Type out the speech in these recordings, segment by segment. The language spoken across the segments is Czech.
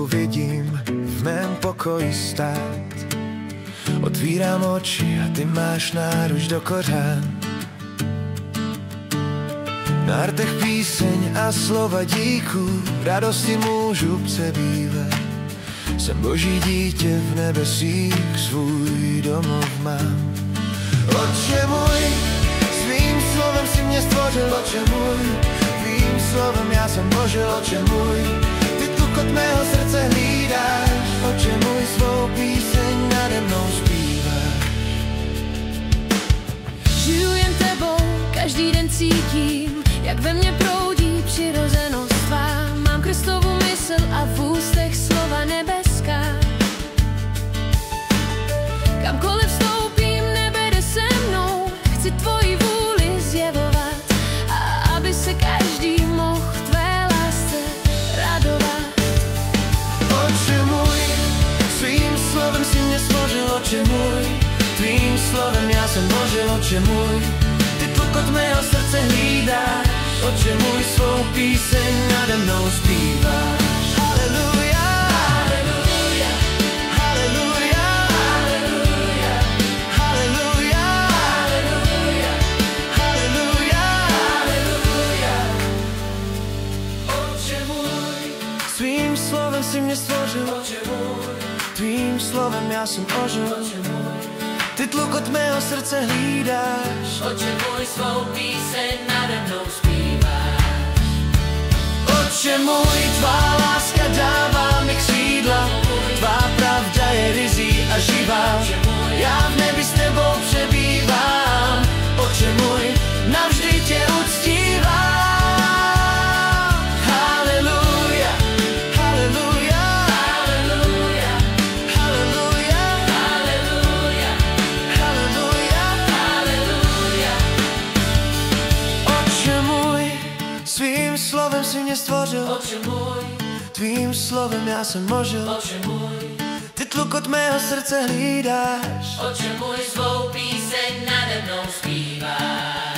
znovu vidím v mém pokoji stát. Otvírám oči a ty máš náruč do kořán. Na rtech píseň a slova díku, v radosti můžu přebývat. Jsem Boží dítě, v nebesích svůj domov mám. Otče můj, svým slovem si mě stvořil, Otče můj, tvým slovem já jsem ožil, Otče můj. Ty tlukot mého srdce hlídáš, Otče můj, svou píseň nade mnou zpíváš. Žiju jen tebou, každý den cítím, jak ve mně proudí přirozenost tvá. Mám Kristovu mysl a v ústech slova nebeská. Kamkoliv vstoupím, nebe jde se mnou. Chci tvoji vůli zjevovat a aby se každý mohl tvé lásce radovat. Otče můj, svým slovem si mě stvořil, Otče můj. Tvým slovem já jsem božil, Otče můj. Ty tlukot mého srdce hlídáš, Otče můj, svou píseň nade mnou zpíváš. Haleluja, haleluja, haleluja, haleluja, haleluja, haleluja, haleluja. Otče můj, svým slovem si mě stvořil, Otče můj. Tvým slovem já jsem ožil, Otče můj. Ty tlukot mého srdce hlídáš, Otče můj, svou píseň nade mnou zpíváš. Otče můj, tvá láska dává mi křídla, tvá pravda je ryzí a živá. Já v nebi s tebou přebývám, Otče můj, navždy tě uctívám. Haleluja, haleluja, haleluja, haleluja, Haleluja, haleluja, haleluja. Otče můj, svým slovem si mě stvořil, Otče můj, tvým slovem já jsem ožil. Otče můj, Ty tlukot mého srdce hlídáš, Otče můj, svou píseň nade mnou zpíváš.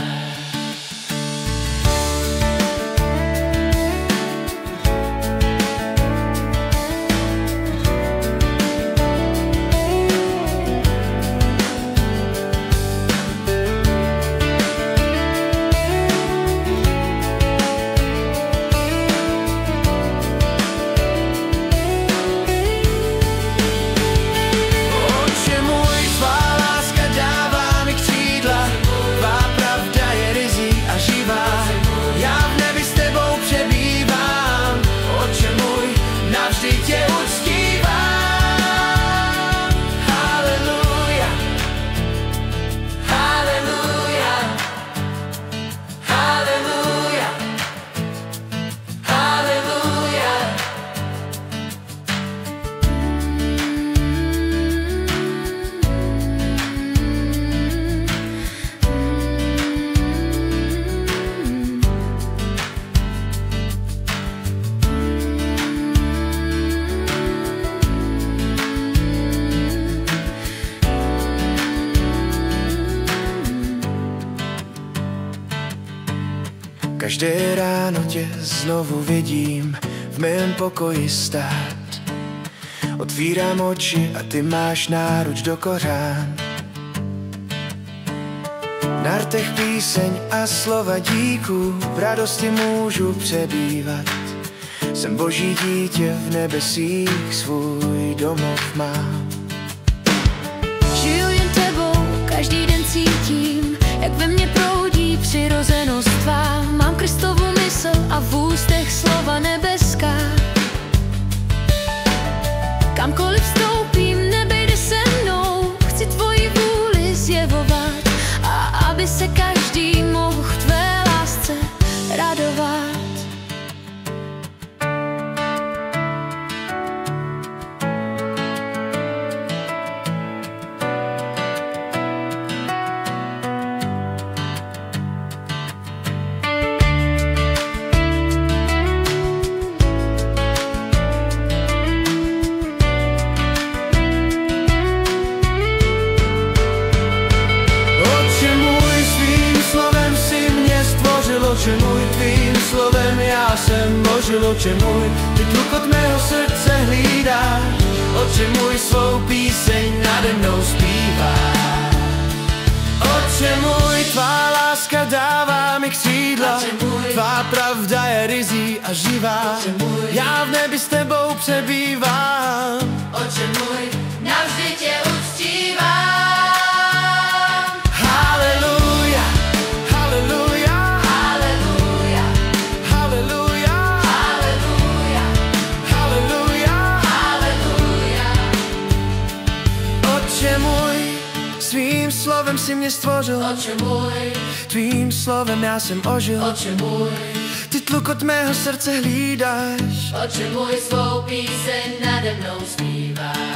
Otče můj, tvá láska dává mi křídla, tvá pravda je ryzí a živá. Já v nebi s tebou přebývám, Otče můj, navždy tě uctívám. Haleluja, Haleluja, haleluja, haleluja. každé ráno tě znovu vidím v mém pokoji stát. Otvírám oči a ty máš náruč do kořán. Na rtech píseň a slova díku, v radosti můžu přebývat. Jsem Boží dítě, v nebesích svůj domov mám. Žiju jen tebou, každý den cítím, jak ve mně proudí přirozenost tvá. Mám Kristovu mysl a v ústech slova nebeská. Kamkoliv vstoupím, nebe jde se mnou. Chci tvoji vůli zjevovat a aby se každý mohl v tvé lásce radovat. Otče můj, tvým slovem já jsem ožil, Otče můj, ty tlukot mého srdce hlídáš. Otče můj, svou píseň nade mnou zpíváš. Otče můj, tvá láska dává mi křídla, tvá pravda je ryzí a živá. Já v nebi s tebou přebývám. Otče můj, navždy tě uctívám. Haleluja, haleluja, Haleluja, haleluja, haleluja, haleluja. haleluja. Otče můj, svým slovem si mě stvořil, Otče můj, tvým slovem já jsem ožil. Otče můj, Ty tlukot mého srdce hlídáš. Otče můj, svou píseň nade mnou zpíváš.